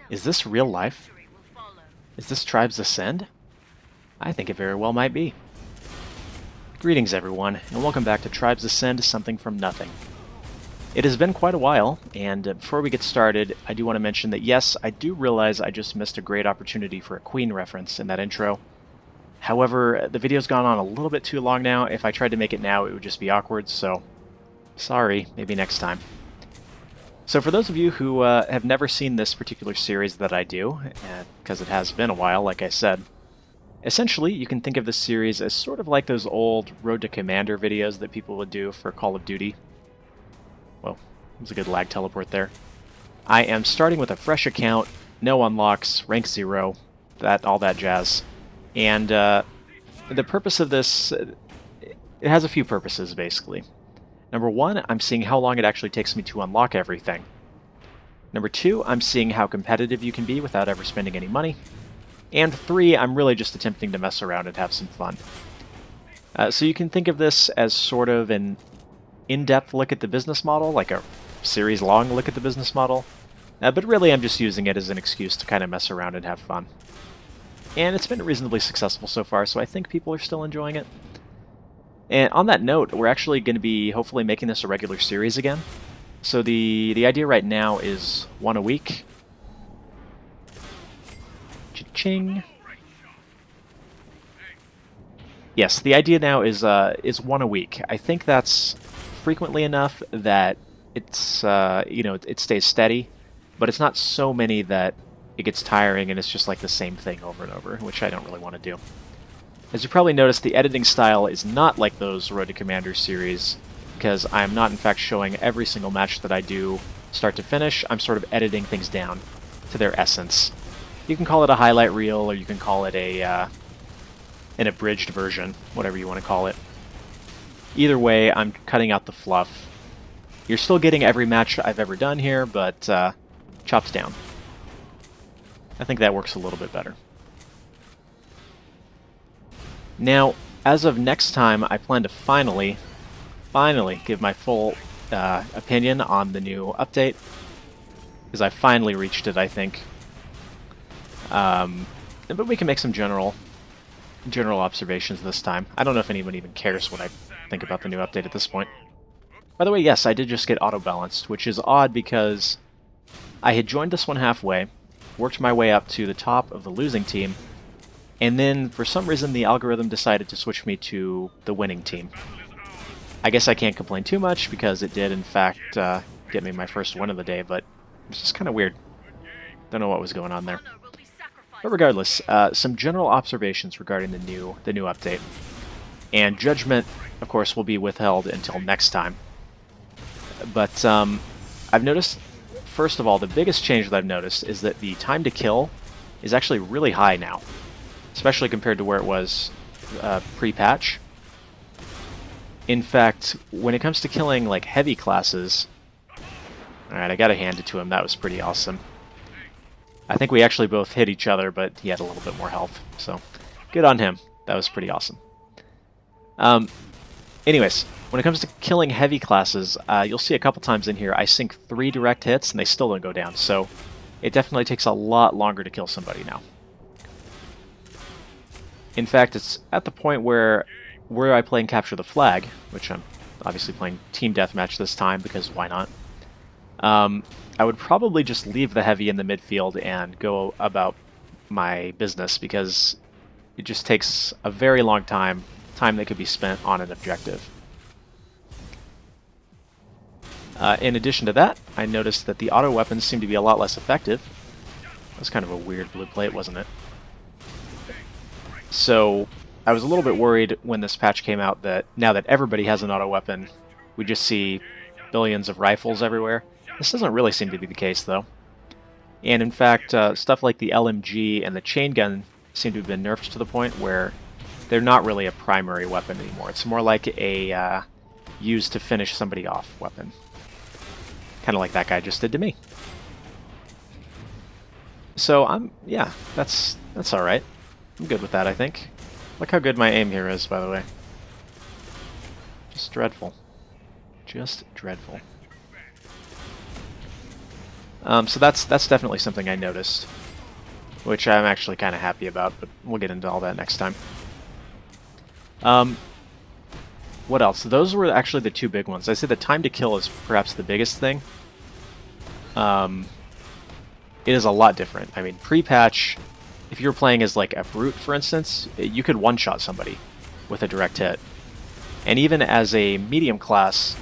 Is this real life? Is this Tribes Ascend? I think it very well might be. Greetings everyone, and welcome back to Tribes Ascend Something from Nothing. It has been quite a while, and before we get started, I do want to mention that yes, I do realize I just missed a great opportunity for a Queen reference in that intro. However, the video's gone on a little bit too long now. If I tried to make it now, it would just be awkward, so sorry, maybe next time. So for those of you who have never seen this particular series that I do, because it has been a while, like I said, essentially you can think of this series as sort of like those old Road to Commander videos that people would do for Call of Duty. Well, there's a good lag teleport there. I am starting with a fresh account, no unlocks, rank 0, all that jazz. And the purpose of this, it has a few purposes basically. Number 1, I'm seeing how long it actually takes me to unlock everything. Number 2, I'm seeing how competitive you can be without ever spending any money. And 3, I'm really just attempting to mess around and have some fun. So you can think of this as sort of an in-depth look at the business model, like a series-long look at the business model. But really I'm just using it as an excuse to kind of mess around and have fun. And it's been reasonably successful so far, so I think people are still enjoying it. And on that note, we're actually going to be hopefully making this a regular series again. So the idea right now is 1 a week. Cha-ching. Yes, the idea now is 1 a week. I think that's frequently enough that it's it stays steady, but it's not so many that it gets tiring and it's just like the same thing over and over, which I don't really want to do. As you probably noticed, the editing style is not like those Road to Commander series, because I'm not in fact showing every single match that I do start to finish. I'm sort of editing things down to their essence. You can call it a highlight reel, or you can call it an abridged version, whatever you want to call it. Either way, I'm cutting out the fluff. You're still getting every match I've ever done here, but chopped down. I think that works a little bit better. Now, as of next time, I plan to finally give my full opinion on the new update, because I finally reached it, I think. But we can make some general observations this time. I don't know if anyone even cares what I think about the new update at this point. By the way, yes, I did just get auto-balanced, which is odd because I had joined this one halfway, worked my way up to the top of the losing team, and then, for some reason, the algorithm decided to switch me to the winning team. I guess I can't complain too much, because it did, in fact, get me my first win of the day, but it's just kind of weird. Don't know what was going on there. But regardless, some general observations regarding the new update. And judgment, of course, will be withheld until next time. But I've noticed, first of all, the biggest change that I've noticed is that the time to kill is actually really high now, especially compared to where it was pre-patch. In fact, when it comes to killing like heavy classes, alright, I gotta hand it to him, that was pretty awesome. I think we actually both hit each other, but he had a little bit more health, so good on him. That was pretty awesome. Anyways, when it comes to killing heavy classes, you'll see a couple times in here I sink 3 direct hits and they still don't go down, so it definitely takes a lot longer to kill somebody now. In fact, it's at the point where I play and capture the flag, which I'm obviously playing team deathmatch this time because why not? I would probably just leave the heavy in the midfield and go about my business because it just takes a very long time that could be spent on an objective. In addition to that, I noticed that the auto weapons seem to be a lot less effective. That was kind of a weird blue plate, wasn't it? So I was a little bit worried when this patch came out that now that everybody has an auto weapon, we just see billions of rifles everywhere. This doesn't really seem to be the case, though. And in fact, stuff like the LMG and the chain gun seem to have been nerfed to the point where they're not really a primary weapon anymore. It's more like a used to finish somebody off weapon. Kind of like that guy just did to me. So yeah, that's alright. I'm good with that, I think. Look how good my aim here is, by the way. Just dreadful. Just dreadful. So that's definitely something I noticed, which I'm actually kind of happy about, but we'll get into all that next time. What else? Those were actually the two big ones. I say the time to kill is perhaps the biggest thing. It is a lot different. I mean, pre-patch, if you're playing as like a brute, for instance, you could one-shot somebody with a direct hit. And even as a medium class,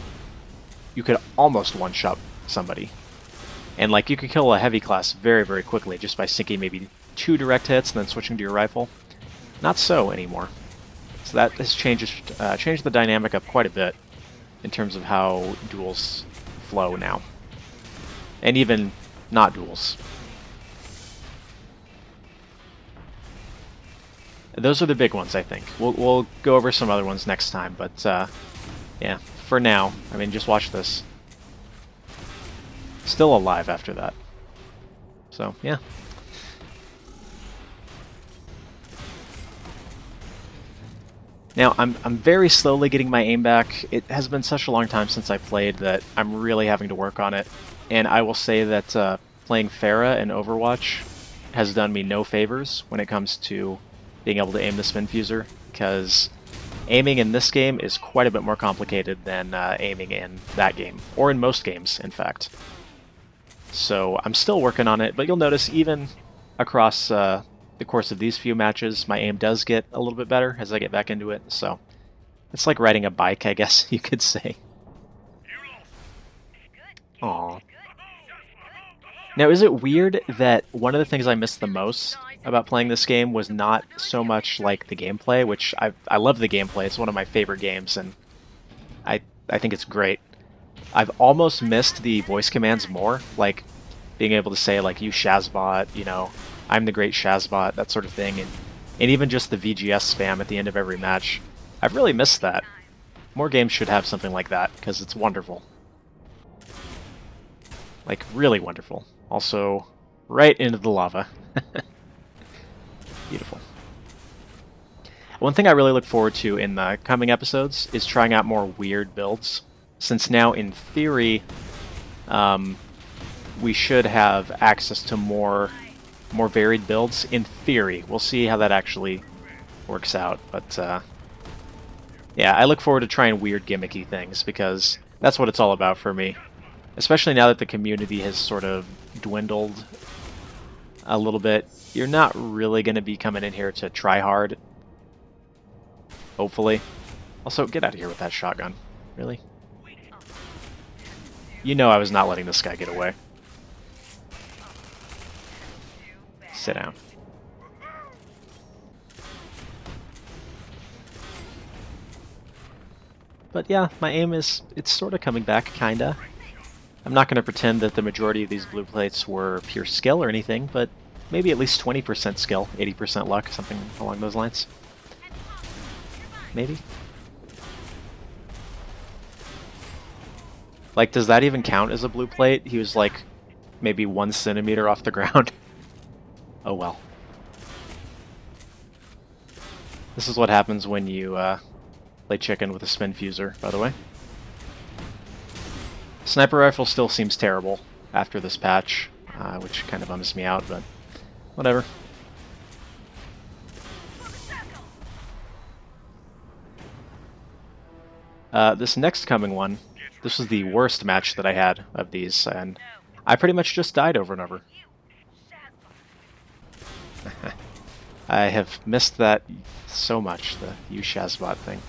you could almost one-shot somebody. And like you could kill a heavy class very, very quickly just by sinking maybe 2 direct hits and then switching to your rifle. Not so anymore. So that has changed the dynamic up quite a bit in terms of how duels flow now. And even not duels. Those are the big ones, I think. We'll go over some other ones next time, but yeah, for now, I mean, just watch this. Still alive after that. So, yeah. Now, I'm very slowly getting my aim back. It has been such a long time since I played that I'm really having to work on it. And I will say that playing Pharah in Overwatch has done me no favors when it comes to being able to aim the spin fuser, because aiming in this game is quite a bit more complicated than aiming in that game, or in most games, in fact. So I'm still working on it, but you'll notice even across the course of these few matches, my aim does get a little bit better as I get back into it, so it's like riding a bike, I guess you could say. Aww. Now, is it weird that one of the things I missed the most about playing this game was not so much like the gameplay, which I love the gameplay, it's one of my favorite games, and I think it's great. I've almost missed the voice commands more, like being able to say, like, you Shazbot, you know, I'm the great Shazbot, that sort of thing, and even just the VGS spam at the end of every match. I've really missed that. More games should have something like that, because it's wonderful. Like, really wonderful. Also, right into the lava. Beautiful. One thing I really look forward to in the coming episodes is trying out more weird builds, since now, in theory, we should have access to more varied builds. In theory. We'll see how that actually works out, but yeah, I look forward to trying weird gimmicky things, because that's what it's all about for me. Especially now that the community has sort of dwindled a little bit. You're not really going to be coming in here to try hard. Hopefully. Also, get out of here with that shotgun. Really? You know I was not letting this guy get away. Sit down. But yeah, my aim is, it's sort of coming back, kinda. I'm not going to pretend that the majority of these blue plates were pure skill or anything, but maybe at least 20% skill, 80% luck, something along those lines. Maybe? Like, does that even count as a blue plate? He was like maybe 1 centimeter off the ground. Oh well. This is what happens when you play chicken with a spin fuser, by the way. Sniper rifle still seems terrible after this patch, which kind of bums me out, but whatever. This next coming one, this was the worst match that I had of these, and I pretty much just died over and over. I have missed that so much, the you Shazbot thing.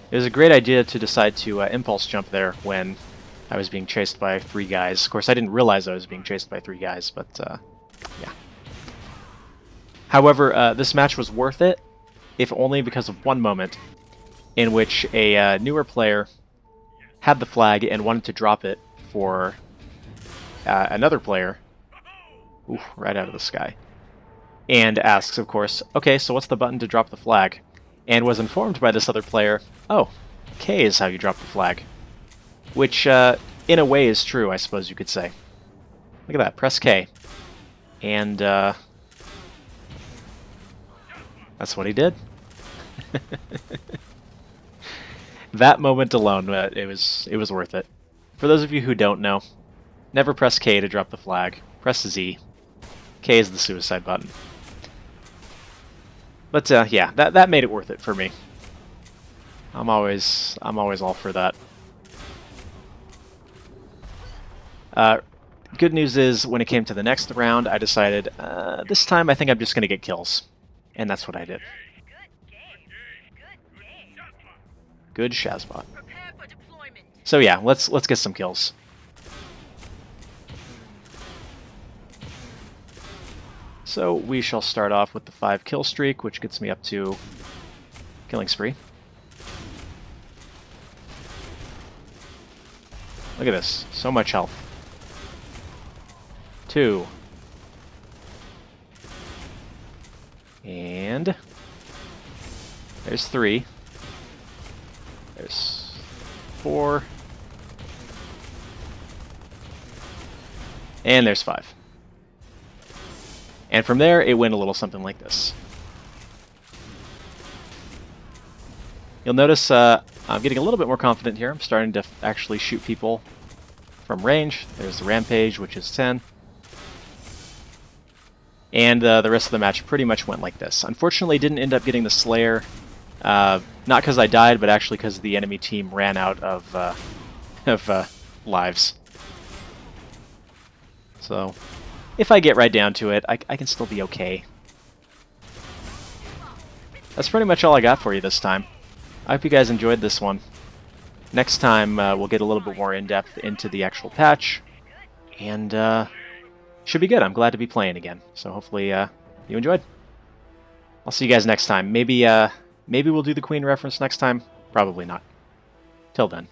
It was a great idea to decide to impulse jump there when I was being chased by 3 guys. Of course, I didn't realize I was being chased by 3 guys, but yeah. However, this match was worth it, if only because of one moment in which a newer player had the flag and wanted to drop it for another player. Ooh, right out of the sky. And asks, of course, okay, so what's the button to drop the flag? And was informed by this other player, oh, K is how you drop the flag. Which, in a way, is true, I suppose you could say. Look at that, press K. And, that's what he did. That moment alone, it was worth it. For those of you who don't know, Never press K to drop the flag. Press Z. K is the suicide button. But yeah, that made it worth it for me. I'm always all for that. Good news is, when it came to the next round, I decided, this time I think I'm just going to get kills. And that's what I did. Good Shazbot. So yeah, let's get some kills. So we shall start off with the 5 kill streak, which gets me up to killing spree. Look at this, so much health. 2. And there's 3. There's 4. And there's 5. And from there, it went a little something like this. You'll notice I'm getting a little bit more confident here. I'm starting to actually shoot people from range. There's the Rampage, which is 10. And the rest of the match pretty much went like this. Unfortunately, didn't end up getting the Slayer. Not because I died, but actually because the enemy team ran out of lives. So, if I get right down to it, I can still be okay. That's pretty much all I got for you this time. I hope you guys enjoyed this one. Next time, we'll get a little bit more in-depth into the actual patch. And, should be good. I'm glad to be playing again. So hopefully, you enjoyed. I'll see you guys next time. Maybe we'll do the Queen reference next time. Probably not. Till then.